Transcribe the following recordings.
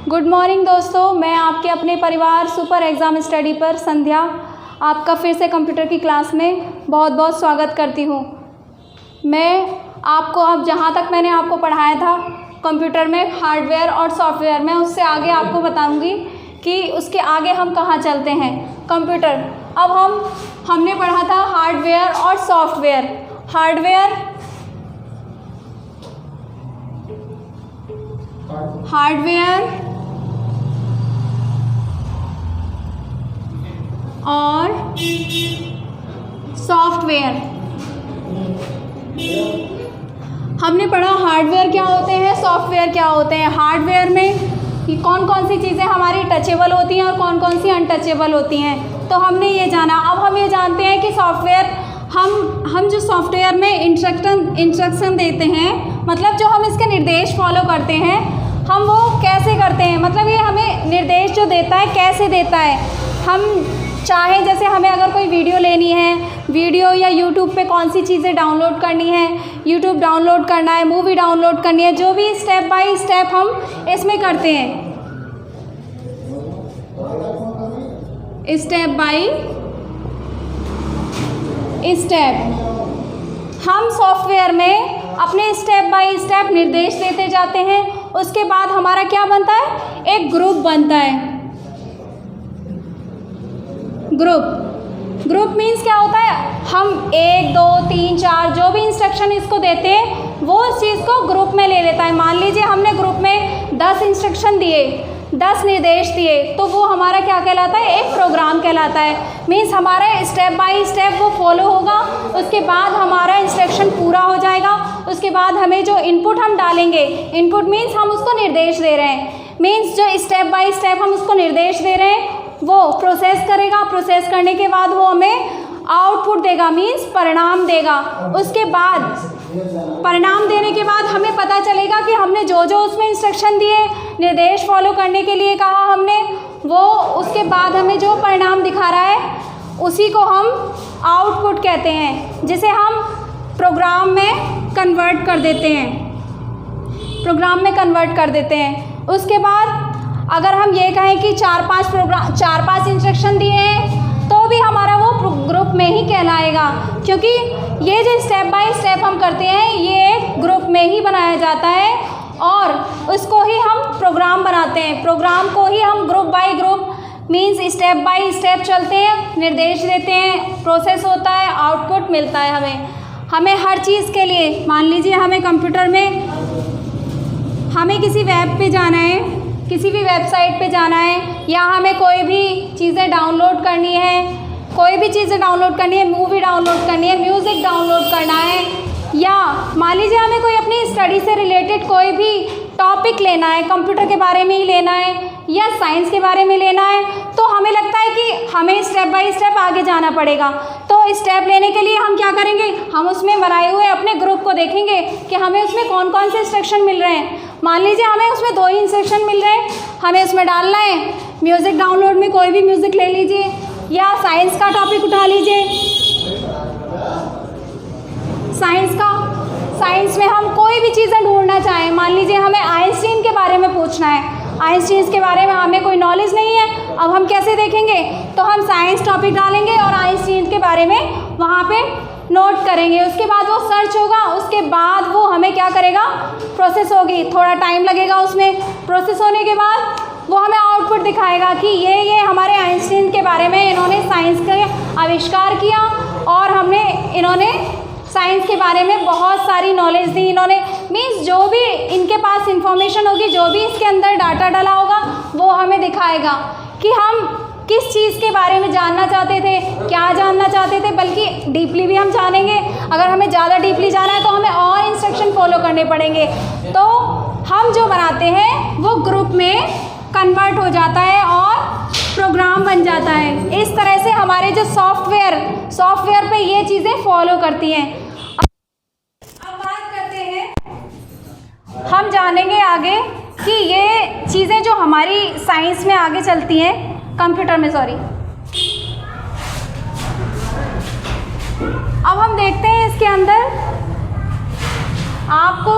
Good morning दोस्तों, मैं आपके अपने परिवार सुपर एग्ज़ाम स्टडी पर संध्या आपका फिर से कंप्यूटर की क्लास में बहुत बहुत स्वागत करती हूँ। मैं आपको अब जहाँ तक मैंने आपको पढ़ाया था कंप्यूटर में हार्डवेयर और सॉफ्टवेयर, मैं उससे आगे आपको बताऊँगी कि उसके आगे हम कहाँ चलते हैं। कंप्यूटर अब हमने पढ़ा था हार्डवेयर और सॉफ्टवेयर। हार्डवेयर और सॉफ्टवेयर हमने पढ़ा। हार्डवेयर क्या होते हैं, सॉफ्टवेयर क्या होते हैं। हार्डवेयर में कौन कौन सी चीज़ें हमारी टचेबल होती हैं और कौन कौन सी अनटचेबल होती हैं, तो हमने ये जाना। अब हम ये जानते हैं कि सॉफ्टवेयर हम जो सॉफ्टवेयर में इंस्ट्रक्शन देते हैं, मतलब जो हम इसके निर्देश फॉलो करते हैं, हम वो कैसे करते हैं, मतलब ये हमें निर्देश जो देता है कैसे देता है। हम चाहे जैसे हमें अगर कोई वीडियो लेनी है, वीडियो या यूट्यूब पे कौन सी चीज़ें डाउनलोड करनी है, यूट्यूब डाउनलोड करना है, मूवी डाउनलोड करनी है, जो भी स्टेप बाय स्टेप हम इसमें करते हैं, स्टेप बाय स्टेप हम सॉफ्टवेयर में अपने स्टेप बाय स्टेप निर्देश देते जाते हैं। उसके बाद हमारा क्या बनता है, एक ग्रुप बनता है। ग्रुप मीन्स क्या होता है, हम 1 2 3 4 जो भी इंस्ट्रक्शन इसको देते हैं वो उस चीज़ को ग्रुप में ले लेता है। मान लीजिए हमने ग्रुप में 10 इंस्ट्रक्शन दिए, 10 निर्देश दिए, तो वो हमारा क्या कहलाता है, एक प्रोग्राम कहलाता है। मीन्स हमारा स्टेप बाय स्टेप वो फॉलो होगा। उसके बाद हमारा इंस्ट्रक्शन पूरा हो जाएगा। उसके बाद हमें जो इनपुट हम डालेंगे, इनपुट मीन्स हम उसको निर्देश दे रहे हैं, मीन्स जो स्टेप बाय स्टेप हम उसको निर्देश दे रहे हैं वो प्रोसेस करेगा। प्रोसेस करने के बाद वो हमें आउटपुट देगा, मीन्स परिणाम देगा। उसके बाद परिणाम देने के बाद हमें पता चलेगा कि हमने जो जो उसमें इंस्ट्रक्शन दिए, निर्देश फॉलो करने के लिए कहा हमने, वो उसके बाद हमें जो परिणाम दिखा रहा है उसी को हम आउटपुट कहते हैं, जिसे हम प्रोग्राम में कन्वर्ट कर देते हैं। उसके बाद अगर हम ये कहें कि 4-5 इंस्ट्रक्शन दिए हैं तो भी हमारा वो ग्रुप में ही कहलाएगा, क्योंकि ये जो स्टेप बाय स्टेप हम करते हैं ये एक ग्रुप में ही बनाया जाता है और उसको ही हम प्रोग्राम बनाते हैं। प्रोग्राम को ही हम group by group means step by step चलते हैं, निर्देश देते हैं, प्रोसेस होता है, आउटपुट मिलता है हमें हर चीज़ के लिए। मान लीजिए हमें कंप्यूटर में हमें किसी वेब पे जाना है, किसी भी वेबसाइट पे जाना है, या हमें कोई भी चीज़ें डाउनलोड करनी है, मूवी डाउनलोड करनी है, म्यूज़िक डाउनलोड करना है, या मान लीजिए हमें कोई अपनी स्टडी से रिलेटेड कोई भी टॉपिक लेना है, कंप्यूटर के बारे में ही लेना है या साइंस के बारे में लेना है, तो हमें लगता है कि हमें स्टेप बाय स्टेप आगे जाना पड़ेगा। तो स्टेप लेने के लिए हम क्या करेंगे, हम उसमें बनाए हुए अपने ग्रुप को देखेंगे कि हमें उसमें कौन कौन से इंस्ट्रक्शन मिल रहे हैं। मान लीजिए हमें उसमें 2 ही इंस्ट्रक्शन मिल रहे हैं, हमें उसमें डालना है म्यूज़िक डाउनलोड में, कोई भी म्यूज़िक ले लीजिए, या साइंस का टॉपिक उठा लीजिए, साइंस में हम कोई भी चीज़ें ढूंढना चाहें। मान लीजिए हमें आइंस्टीन के बारे में पूछना है, आइंस्टीन के बारे में हमें कोई नॉलेज नहीं है, अब हम कैसे देखेंगे, तो हम साइंस टॉपिक डालेंगे और आइंस्टीन के बारे में वहाँ पे नोट करेंगे। उसके बाद वो सर्च होगा, उसके बाद वो हमें क्या करेगा, प्रोसेस होगी, थोड़ा टाइम लगेगा उसमें। प्रोसेस होने के बाद वो हमें आउटपुट दिखाएगा कि ये हमारे आइंस्टीन के बारे में इन्होंने साइंस का आविष्कार किया और इन्होंने साइंस के बारे में बहुत सारी नॉलेज दी इन्होंने। मीन्स जो भी इनके पास इंफॉर्मेशन होगी, जो भी इसके अंदर डाटा डाला होगा, वो हमें दिखाएगा कि हम किस चीज़ के बारे में जानना चाहते थे, क्या जानना चाहते थे, बल्कि डीपली भी हम जानेंगे। अगर हमें ज़्यादा डीपली जाना है तो हमें और इंस्ट्रक्शन फॉलो करने पड़ेंगे। तो हम जो बनाते हैं वो ग्रुप में कन्वर्ट हो जाता है और प्रोग्राम बन जाता है। इस तरह से हमारे जो सॉफ्टवेयर पे ये चीज़ें फॉलो करती हैं। अब बात करते हैं, हम जानेंगे आगे कि ये चीज़ें जो हमारी साइंस में आगे चलती हैं, कंप्यूटर में अब हम देखते हैं इसके अंदर आपको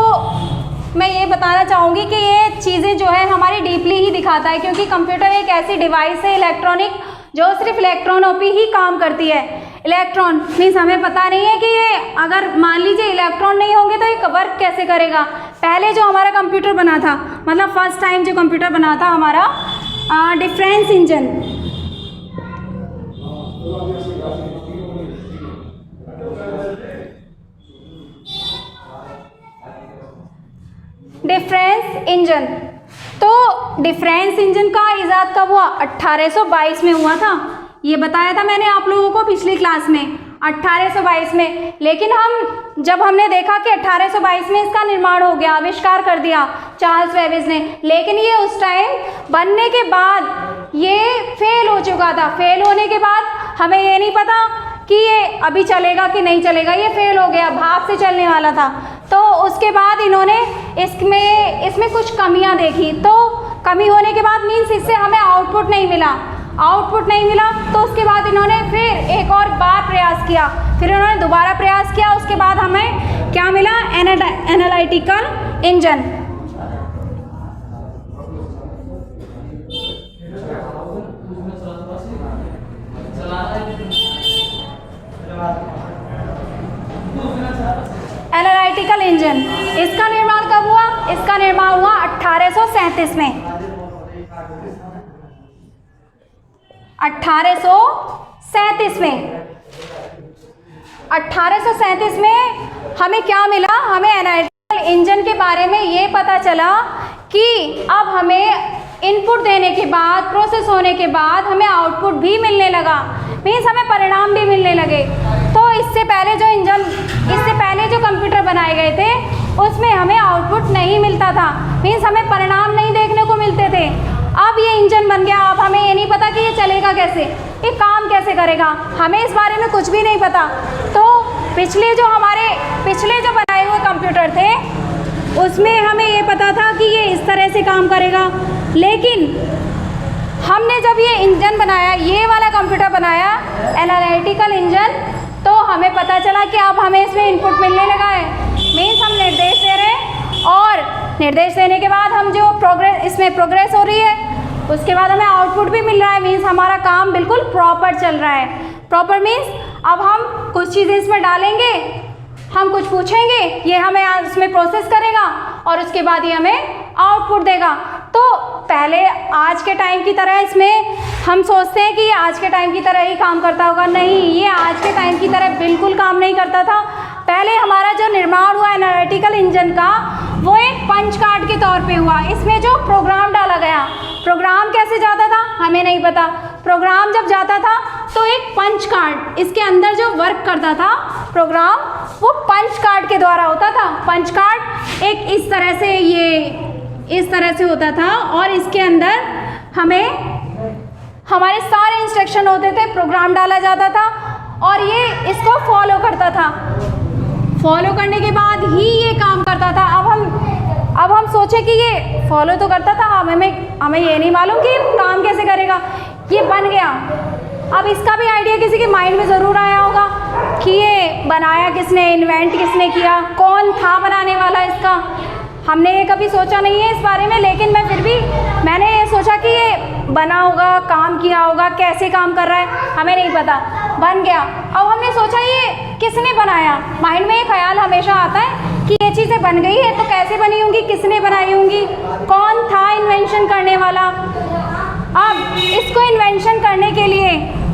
मैं ये बताना चाहूँगी कि ये चीज़ें जो है हमारी डीपली ही दिखाता है, क्योंकि कंप्यूटर एक ऐसी डिवाइस है इलेक्ट्रॉनिक जो सिर्फ इलेक्ट्रॉनों पे ही काम करती है। इलेक्ट्रॉन मीन्स हमें पता नहीं है कि ये अगर मान लीजिए इलेक्ट्रॉन नहीं होंगे तो ये वर्क कैसे करेगा। पहले जो हमारा कंप्यूटर बना था, मतलब फर्स्ट टाइम जो कंप्यूटर बना था हमारा डिफरेंस इंजन, डिफरेंस इंजन। तो डिफरेंस इंजन का इजाद कब हुआ? 1822 में हुआ था। ये बताया था मैंने आप लोगों को पिछली क्लास में, 1822 में। लेकिन जब हमने देखा कि 1822 में इसका निर्माण हो गया, आविष्कार कर दिया चार्ल्स बेबेज ने, लेकिन ये उस टाइम बनने के बाद ये फेल हो चुका था। फेल होने के बाद हमें ये नहीं पता कि ये अभी चलेगा कि नहीं चलेगा, ये फेल हो गया, भाप से चलने वाला था। तो उसके बाद इन्होंने इसमें कुछ कमियां देखी। तो कमी होने के बाद मीन्स इससे हमें आउटपुट नहीं मिला, तो उसके बाद इन्होंने फिर एक और बार प्रयास किया, फिर इन्होंने दोबारा प्रयास किया। उसके बाद हमें क्या मिला? Analytical engine. एनालिटिकल इंजन, इसका निर्माण कब हुआ? इसका निर्माण हुआ 1837 में। 1837 में हमें क्या मिला? हमें एनालिटिकल इंजन के बारे में ये पता चला कि अब हमें इनपुट देने के बाद, प्रोसेस होने के बाद हमें आउटपुट भी मिलने लगा, मीन्स हमें परिणाम भी मिलने लगे। तो इससे पहले जो कंप्यूटर बनाए गए थे उसमें हमें आउटपुट नहीं मिलता था, मीन्स हमें परिणाम नहीं देखने को मिलते थे। अब ये इंजन बन गया, अब हमें ये नहीं पता कि ये चलेगा कैसे, ये काम कैसे करेगा, हमें इस बारे में कुछ भी नहीं पता। तो पिछले जो बनाए हुए कंप्यूटर थे उसमें हमें ये पता था कि ये इस तरह से काम करेगा, लेकिन हमने जब ये इंजन बनाया, ये वाला कंप्यूटर बनाया एनालिटिकल इंजन, तो हमें पता चला कि अब हमें इसमें इनपुट मिलने लगा है, मीन्स हम निर्देश दे रहे हैं, और निर्देश देने के बाद हम जो इसमें प्रोग्रेस हो रही है उसके बाद हमें आउटपुट भी मिल रहा है, मीन्स हमारा काम बिल्कुल प्रॉपर चल रहा है। प्रॉपर मीन्स अब हम कुछ चीज़ें इसमें डालेंगे, हम कुछ पूछेंगे, ये हमें उसमें प्रोसेस करेगा और उसके बाद ये हमें आउटपुट देगा। तो पहले आज के टाइम की तरह इसमें हम सोचते हैं कि ये आज के टाइम की तरह ही काम करता होगा, नहीं, ये आज के टाइम की तरह बिल्कुल काम नहीं करता था। पहले हमारा जो निर्माण हुआ एनालिटिकल इंजन का, वो एक पंच कार्ड के तौर पे हुआ। इसमें जो प्रोग्राम डाला गया, प्रोग्राम कैसे जाता था हमें नहीं पता। प्रोग्राम जब जाता था तो एक पंच कार्ड, इसके अंदर जो वर्क करता था प्रोग्राम, वो पंच कार्ड के द्वारा होता था। पंच कार्ड एक इस तरह से होता था और इसके अंदर हमारे सारे इंस्ट्रक्शन होते थे, प्रोग्राम डाला जाता था और ये इसको फॉलो करता था। फॉलो करने के बाद ही ये काम करता था। अब हम सोचे कि ये फॉलो तो करता था, हमें ये नहीं मालूम कि काम कैसे करेगा। ये बन गया, अब इसका भी आइडिया किसी के माइंड में ज़रूर आया होगा कि ये बनाया किसने, इन्वेंट किसने किया, कौन था बनाने वाला इसका। हमने ये कभी सोचा नहीं है इस बारे में, लेकिन मैंने ये सोचा कि ये बना होगा, काम किया होगा, कैसे काम कर रहा है हमें नहीं पता, बन गया। अब हमने सोचा ये किसने बनाया, माइंड में ये ख्याल हमेशा आता है कि ये चीज़ें बन गई है तो कैसे बनी होंगी, किसने बनाई होंगी, कौन था इन्वेंशन करने वाला। अब इसको इन्वेंशन करने के लिए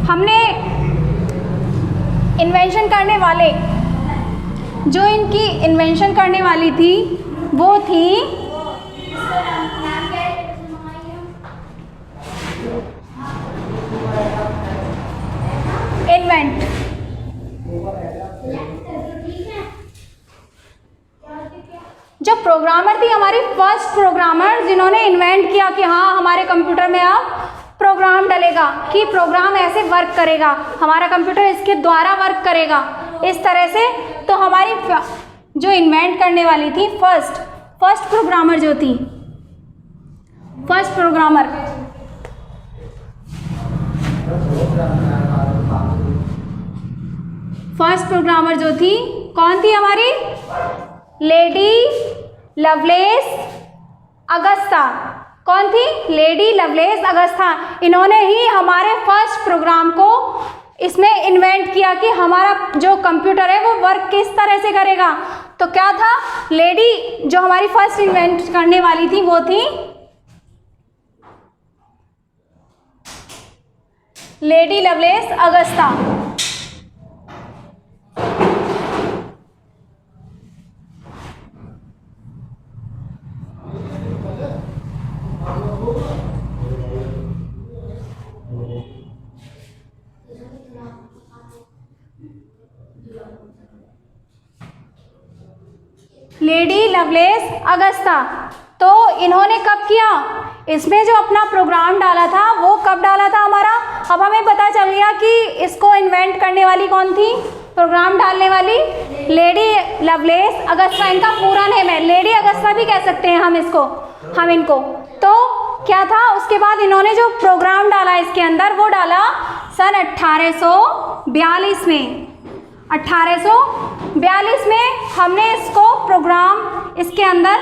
हमने इन्वेंशन करने वाले, जो इनकी इन्वेंशन करने वाली थी वो थी इन्वेंट। जो प्रोग्रामर थी, हमारी फर्स्ट प्रोग्रामर जिन्होंने इन्वेंट किया कि हाँ हमारे कंप्यूटर में अब प्रोग्राम डलेगा, कि प्रोग्राम ऐसे वर्क करेगा, हमारा कंप्यूटर इसके द्वारा वर्क करेगा इस तरह से। तो हमारी जो इन्वेंट करने वाली थी फर्स्ट प्रोग्रामर जो थी, फर्स्ट प्रोग्रामर जो थी कौन थी हमारी? Lady Lovelace Augusta. कौन थी? Lady Lovelace Augusta. इन्होंने ही हमारे फर्स्ट प्रोग्राम को इसमें इन्वेंट किया कि हमारा जो कंप्यूटर है वो वर्क किस तरह से करेगा। तो क्या था? लेडी जो हमारी फर्स्ट इन्वेंट करने वाली थी वो थी lady Lovelace Augusta. Lady Lovelace Augusta. तो इन्होंने कब किया? इसमें जो अपना प्रोग्राम डाला था वो कब डाला था हमारा? अब हमें पता चल गया कि इसको इन्वेंट करने वाली कौन थी, प्रोग्राम डालने वाली लेडी लवलेस अगस्ता। इनका पूरा नेम है, लेडी अगस्ता भी कह सकते हैं हम इसको, हम इनको। तो क्या था उसके बाद इन्होंने जो प्रोग्राम डाला इसके अंदर वो डाला सन 1842 में। 1842 में हमने इसको प्रोग्राम इसके अंदर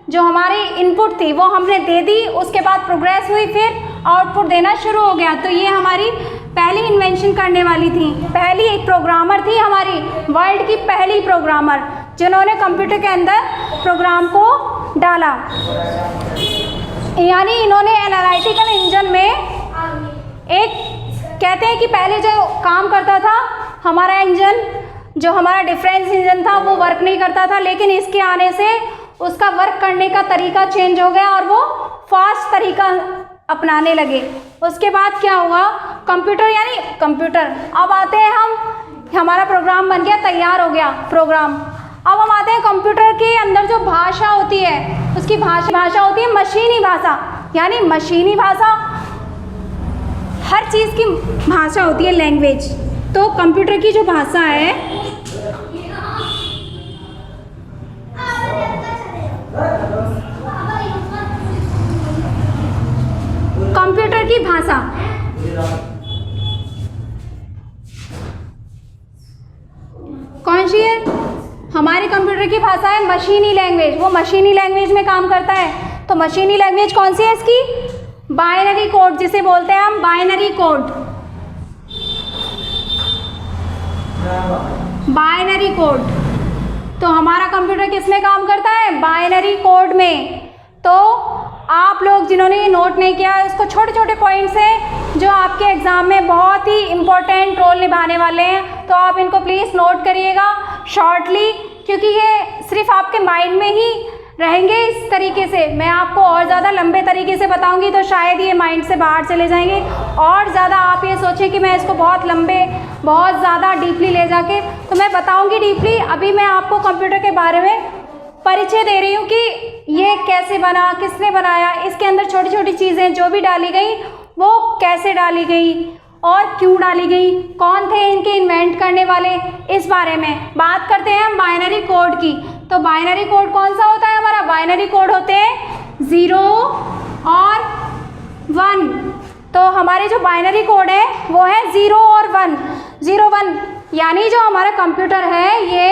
जो हमारी इनपुट थी वो हमने दे दी। उसके बाद प्रोग्रेस हुई, फिर आउटपुट देना शुरू हो गया। तो ये हमारी पहली इन्वेंशन करने वाली थी, पहली एक प्रोग्रामर थी, हमारी वर्ल्ड की पहली प्रोग्रामर जिन्होंने कंप्यूटर के अंदर प्रोग्राम को डाला। यानी इन्होंने एनालिटिकल इंजन में एक कहते हैं कि पहले जो काम करता था हमारा इंजन, जो हमारा डिफरेंस इंजन था वो वर्क नहीं करता था, लेकिन इसके आने से उसका वर्क करने का तरीका चेंज हो गया और वो फास्ट तरीका अपनाने लगे। उसके बाद क्या हुआ? कंप्यूटर, यानी कंप्यूटर। अब आते हैं हम, हमारा प्रोग्राम बन गया, तैयार हो गया प्रोग्राम। अब हम आते हैं कंप्यूटर के अंदर जो भाषा होती है उसकी भाषा होती है मशीनी भाषा। यानी मशीनी भाषा, हर चीज़ की भाषा होती है, लैंग्वेज। तो कंप्यूटर की जो भाषा है कंप्यूटर की भाषा, कौन सी है? हमारे कंप्यूटर की भाषा है मशीनी लैंग्वेज। वो मशीनी लैंग्वेज में काम करता है। तो मशीनी लैंग्वेज कौन सी है इसकी? बाइनरी कोड, जिसे बोलते हैं हम बाइनरी कोड। Binary code. तो हमारा कंप्यूटर किस में काम करता है? बाइनरी कोड में। तो आप लोग जिन्होंने ये नोट नहीं किया है उसको छोटे छोटे पॉइंट्स हैं जो आपके एग्ज़ाम में बहुत ही इम्पोर्टेंट रोल निभाने वाले हैं, तो आप इनको प्लीज़ नोट करिएगा शॉर्टली, क्योंकि ये सिर्फ आपके माइंड में ही रहेंगे। इस तरीके से मैं आपको और ज़्यादा लंबे तरीके से बताऊंगी तो शायद ये माइंड से बाहर चले जाएंगे और ज़्यादा आप ये सोचें कि मैं इसको बहुत लंबे, बहुत ज़्यादा डीपली ले जाके, तो मैं बताऊंगी डीपली। अभी मैं आपको कंप्यूटर के बारे में परिचय दे रही हूँ कि ये कैसे बना, किसने बनाया, इसके अंदर छोटी छोटी चीज़ें जो भी डाली गई वो कैसे डाली गई और क्यों डाली गई, कौन थे इनके इन्वेंट करने वाले, इस बारे में बात करते हैं हम बाइनरी कोड की। तो बाइनरी कोड कौन सा होता है हमारा? बाइनरी कोड होते हैं 0 और 1। तो हमारे जो बाइनरी कोड है वो है 0 और 1। 0 1 यानी जो हमारा कंप्यूटर है ये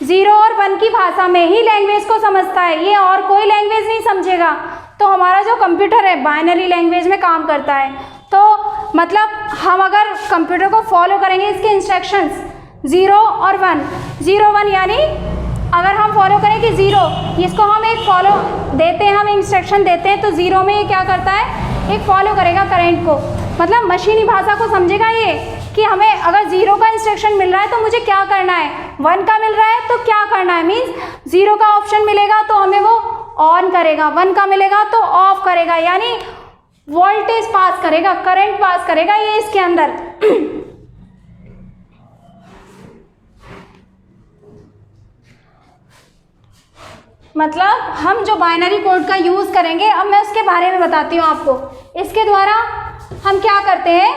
0 और 1 की भाषा में ही लैंग्वेज को समझता है, ये और कोई लैंग्वेज नहीं समझेगा। तो हमारा जो कंप्यूटर है बाइनरी लैंग्वेज में काम करता है। तो मतलब हम अगर कंप्यूटर को फॉलो करेंगे इसके इंस्ट्रक्शंस 0 और 1, 0 1 यानी अगर हम फॉलो करें कि 0, इसको हम एक फॉलो देते हैं, हम इंस्ट्रक्शन देते हैं, तो 0 में ये क्या करता है? एक फॉलो करेगा करंट को, मतलब मशीनी भाषा को समझेगा ये कि हमें अगर 0 का इंस्ट्रक्शन मिल रहा है तो मुझे क्या करना है, 1 का मिल रहा है तो क्या करना है। मीन्स 0 का ऑप्शन मिलेगा तो हमें वो ऑन करेगा, 1 का मिलेगा तो ऑफ करेगा, यानी वोल्टेज पास करेगा, करंट पास करेगा ये इसके अंदर। मतलब हम जो बाइनरी कोड का यूज़ करेंगे, अब मैं उसके बारे में बताती हूँ आपको। इसके द्वारा हम क्या करते हैं,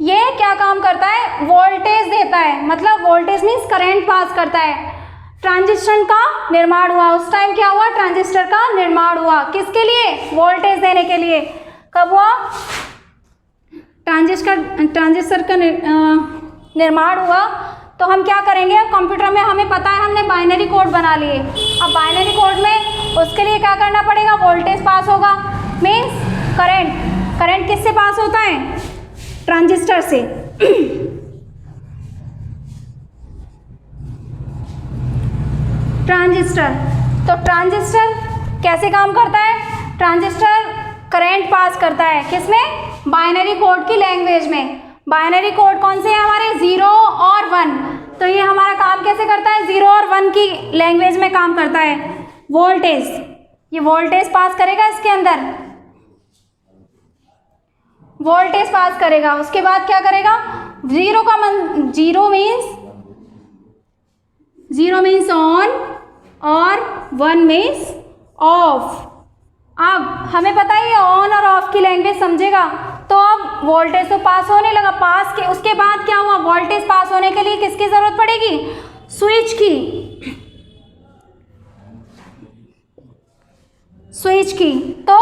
ये क्या काम करता है? वोल्टेज देता है, मतलब वोल्टेज मीन्स करंट पास करता है। ट्रांजिस्टर का निर्माण हुआ, उस टाइम क्या हुआ? ट्रांजिस्टर का निर्माण हुआ, किसके लिए? वोल्टेज देने के लिए। कब हुआ? ट्रांजिस्टर का निर्माण हुआ। तो हम क्या करेंगे, कंप्यूटर में हमें पता है हमने बाइनरी कोड बना लिए। अब बाइनरी कोड में उसके लिए क्या करना पड़ेगा, वोल्टेज पास होगा, मीन्स करंट किससे पास होता है, ट्रांजिस्टर से। ट्रांजिस्टर, तो ट्रांजिस्टर कैसे काम करता है, ट्रांजिस्टर करंट पास करता है किसमें, बाइनरी कोड की लैंग्वेज में। बाइनरी कोड कौन से हैं हमारे, 0 और 1। तो ये हमारा काम कैसे करता है, 0 और 1 की लैंग्वेज में काम करता है। वोल्टेज, ये वोल्टेज पास करेगा इसके अंदर, वोल्टेज पास करेगा। उसके बाद क्या करेगा, जीरो मीन्स ऑन और 1 मीन्स ऑफ। अब हमें पता है ये ऑन और ऑफ की लैंग्वेज समझेगा, तो अब वोल्टेज तो पास होने लगा, पास के उसके बाद क्या हुआ, वोल्टेज पास होने के लिए किसकी जरूरत पड़ेगी, स्विच की। तो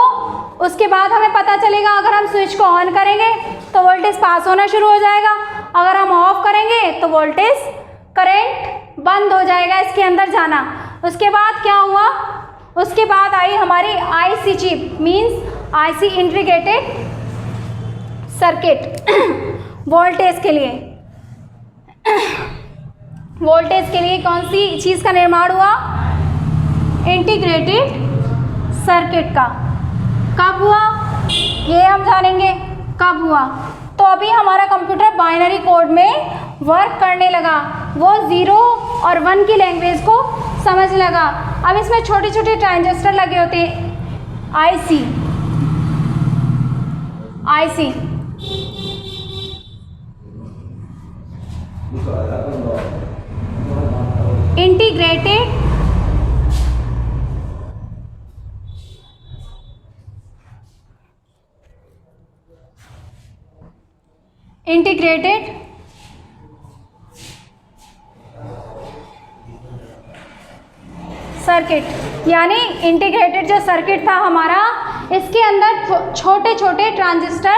उसके बाद हमें पता चलेगा अगर हम स्विच को ऑन करेंगे तो वोल्टेज पास होना शुरू हो जाएगा, अगर हम ऑफ करेंगे तो वोल्टेज करंट बंद हो जाएगा इसके अंदर जाना। उसके बाद क्या हुआ, उसके बाद आई हमारी IC chip, means IC integrated circuit. Voltage के लिए कौन सी चीज़ का निर्माण हुआ, इंटीग्रेटेड सर्किट का। कब हुआ ये हम जानेंगे, कब हुआ। तो अभी हमारा कंप्यूटर बाइनरी कोड में वर्क करने लगा, वो 0 और 1 की लैंग्वेज को समझ लगा। अब इसमें छोटे छोटे ट्रांजिस्टर लगे होते हैं, आईसी इंटीग्रेटेड सर्किट, यानी इंटीग्रेटेड जो सर्किट था हमारा, इसके अंदर छोटे छोटे ट्रांजिस्टर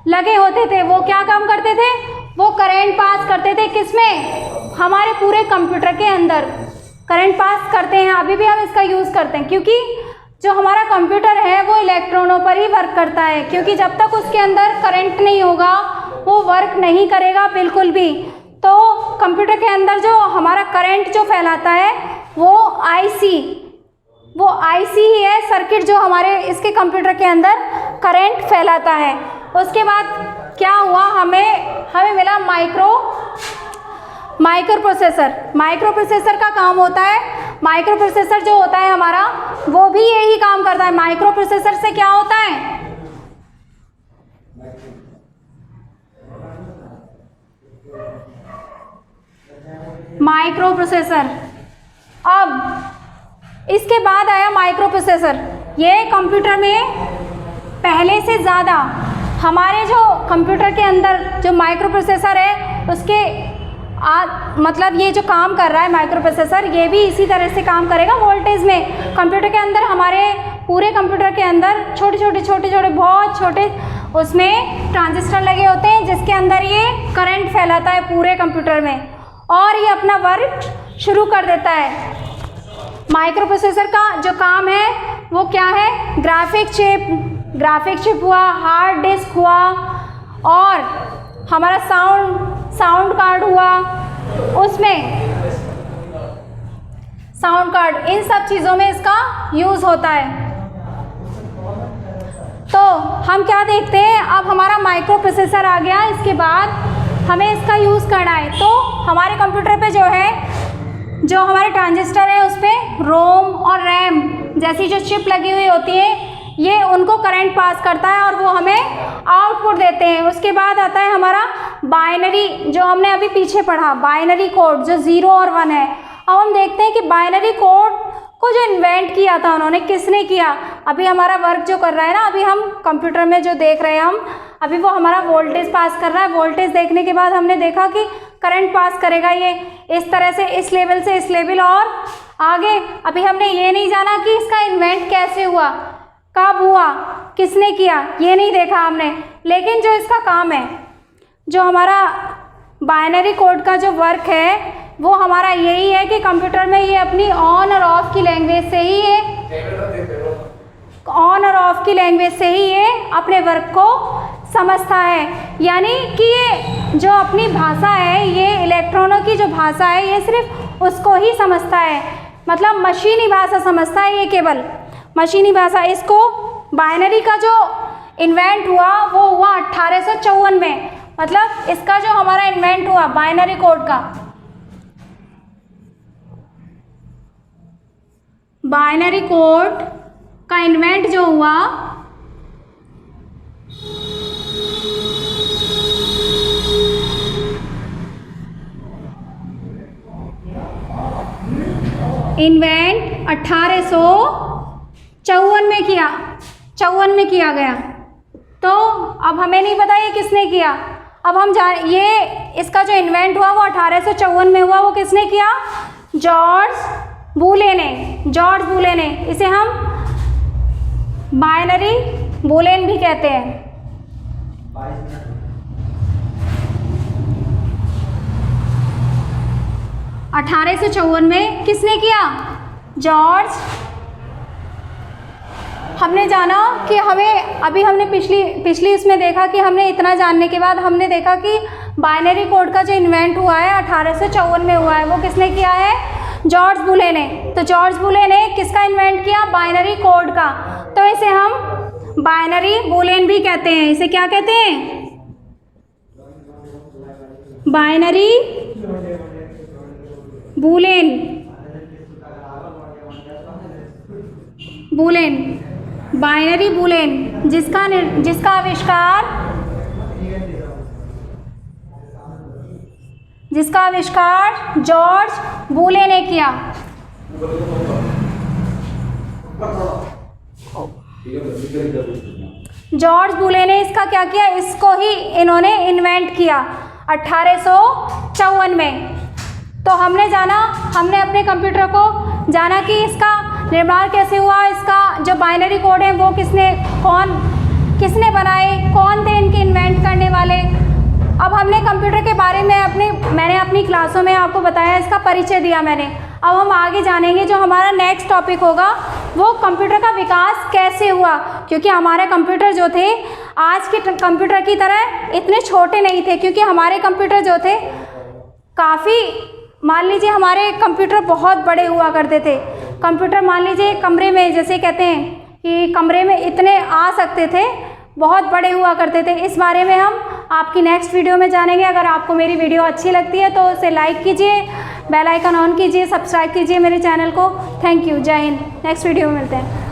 लगे होते थे। वो क्या काम करते थे, वो करंट पास करते थे किसमें, हमारे पूरे कंप्यूटर के अंदर करंट पास करते हैं। अभी भी हम इसका यूज़ करते हैं, क्योंकि जो हमारा कंप्यूटर है वो इलेक्ट्रॉनों पर ही वर्क करता है, क्योंकि जब तक उसके अंदर करंट नहीं होगा वो वर्क नहीं करेगा बिल्कुल भी। तो कंप्यूटर के अंदर जो हमारा करंट जो फैलाता है वो आईसी ही है, सर्किट जो हमारे इसके कंप्यूटर के अंदर करंट फैलाता है। उसके बाद क्या हुआ, हमें मिला माइक्रो प्रोसेसर का काम होता है, माइक्रो प्रोसेसर जो होता है हमारा वो भी यही काम करता है। माइक्रो प्रोसेसर से क्या होता है, माइक्रो प्रोसेसर। अब इसके बाद आया माइक्रो प्रोसेसर। ये कंप्यूटर में पहले से ज़्यादा हमारे जो कंप्यूटर के अंदर जो माइक्रो प्रोसेसर है उसके मतलब ये जो काम कर रहा है माइक्रो प्रोसेसर, ये भी इसी तरह से काम करेगा वोल्टेज में। कंप्यूटर के अंदर हमारे पूरे कंप्यूटर के अंदर छोटे छोटे बहुत छोटे उसमें ट्रांजिस्टर लगे होते हैं, जिसके अंदर ये करंट फैलाता है पूरे कंप्यूटर में और ये अपना वर्क शुरू कर देता है। माइक्रो प्रोसेसर का जो काम है वो क्या है, ग्राफिक चिप हुआ, हार्ड डिस्क हुआ और हमारा साउंड कार्ड हुआ, उसमें साउंड कार्ड, इन सब चीज़ों में इसका यूज़ होता है। तो हम क्या देखते हैं, अब हमारा माइक्रो प्रोसेसर आ गया, इसके बाद हमें इसका यूज़ करना है। तो हमारे कंप्यूटर पे जो हमारे ट्रांजिस्टर है उस पर रोम और रैम जैसी जो चिप लगी हुई होती है, ये उनको करंट पास करता है और वो हमें आउटपुट देते हैं। उसके बाद आता है हमारा बाइनरी, जो हमने अभी पीछे पढ़ा, बाइनरी कोड जो 0 और 1 है। अब हम देखते हैं कि बाइनरी कोड को जो इन्वेंट किया था उन्होंने, किसने किया। अभी हमारा वर्क जो कर रहा है ना, अभी हम कंप्यूटर में जो देख रहे हैं हम, अभी वो हमारा वोल्टेज पास कर रहा है। वोल्टेज देखने के बाद हमने देखा कि करंट पास करेगा ये इस तरह से, इस लेवल से इस लेवल और आगे। अभी हमने ये नहीं जाना कि इसका इन्वेंट कैसे हुआ, कब हुआ, किसने किया, ये नहीं देखा हमने। लेकिन जो इसका काम है, जो हमारा बाइनरी कोड का जो वर्क है वो हमारा यही है कि कंप्यूटर में ये अपनी ऑन और ऑफ की लैंग्वेज से ही ये ऑन और ऑफ की लैंग्वेज से ही ये अपने वर्क को समझता है। यानी कि ये जो अपनी भाषा है, ये इलेक्ट्रॉनों की जो भाषा है, ये सिर्फ उसको ही समझता है, मतलब मशीनी भाषा समझता है ये केवल मशीनी भाषा। इसको बाइनरी का जो इन्वेंट हुआ वो हुआ 1854 में, मतलब इसका जो हमारा इन्वेंट हुआ बाइनरी कोड का, बाइनरी कोड का इन्वेंट जो हुआ इन्वेंट 1854 में किया, 54 में किया गया। तो अब हमें नहीं पता ये किसने किया। अब हम ये इसका जो इन्वेंट हुआ वो 1854 में हुआ। वो किसने किया? जॉर्ज बूले ने। जॉर्ज बूले ने, इसे हम बाइनरी बूलेन भी कहते हैं। अठारह सौ 54 में किसने किया? जॉर्ज। हमने जाना कि हमें अभी हमने पिछली इसमें देखा कि हमने इतना जानने के बाद हमने देखा कि बाइनरी कोड का जो इन्वेंट हुआ है 1854 में हुआ है। वो किसने किया है? जॉर्ज बूले ने। तो जॉर्ज बूले ने किसका इन्वेंट किया? बाइनरी कोड का। तो इसे हम बाइनरी बूलेन भी कहते हैं। इसे क्या कहते हैं? बाइनरी बूलेन। बूलेन, बाइनरी बूलेन, जिसका आविष्कार जॉर्ज बूले ने किया। जॉर्ज बूले ने इसका क्या किया? इसको ही इन्होंने इन्वेंट किया 1854 में। तो हमने अपने कंप्यूटर को जाना कि इसका निर्माण कैसे हुआ, इसका जो बाइनरी कोड है वो किसने बनाए, कौन थे इनके इन्वेंट करने वाले। अब हमने कंप्यूटर के बारे में मैंने अपनी क्लासों में आपको बताया, इसका परिचय दिया मैंने। अब हम आगे जानेंगे, जो हमारा नेक्स्ट टॉपिक होगा वो कंप्यूटर का विकास कैसे हुआ। क्योंकि हमारे कंप्यूटर जो थे आज के कंप्यूटर की तरह इतने छोटे नहीं थे, क्योंकि हमारे कंप्यूटर जो थे काफ़ी, मान लीजिए हमारे कंप्यूटर बहुत बड़े हुआ करते थे। कंप्यूटर मान लीजिए कमरे में, जैसे कहते हैं कि कमरे में इतने आ सकते थे, बहुत बड़े हुआ करते थे। इस बारे में हम आपकी नेक्स्ट वीडियो में जानेंगे। अगर आपको मेरी वीडियो अच्छी लगती है तो उसे लाइक कीजिए, बेल आइकन ऑन कीजिए, सब्सक्राइब कीजिए मेरे चैनल को। थैंक यू, जय हिंद। नेक्स्ट वीडियो में मिलते हैं।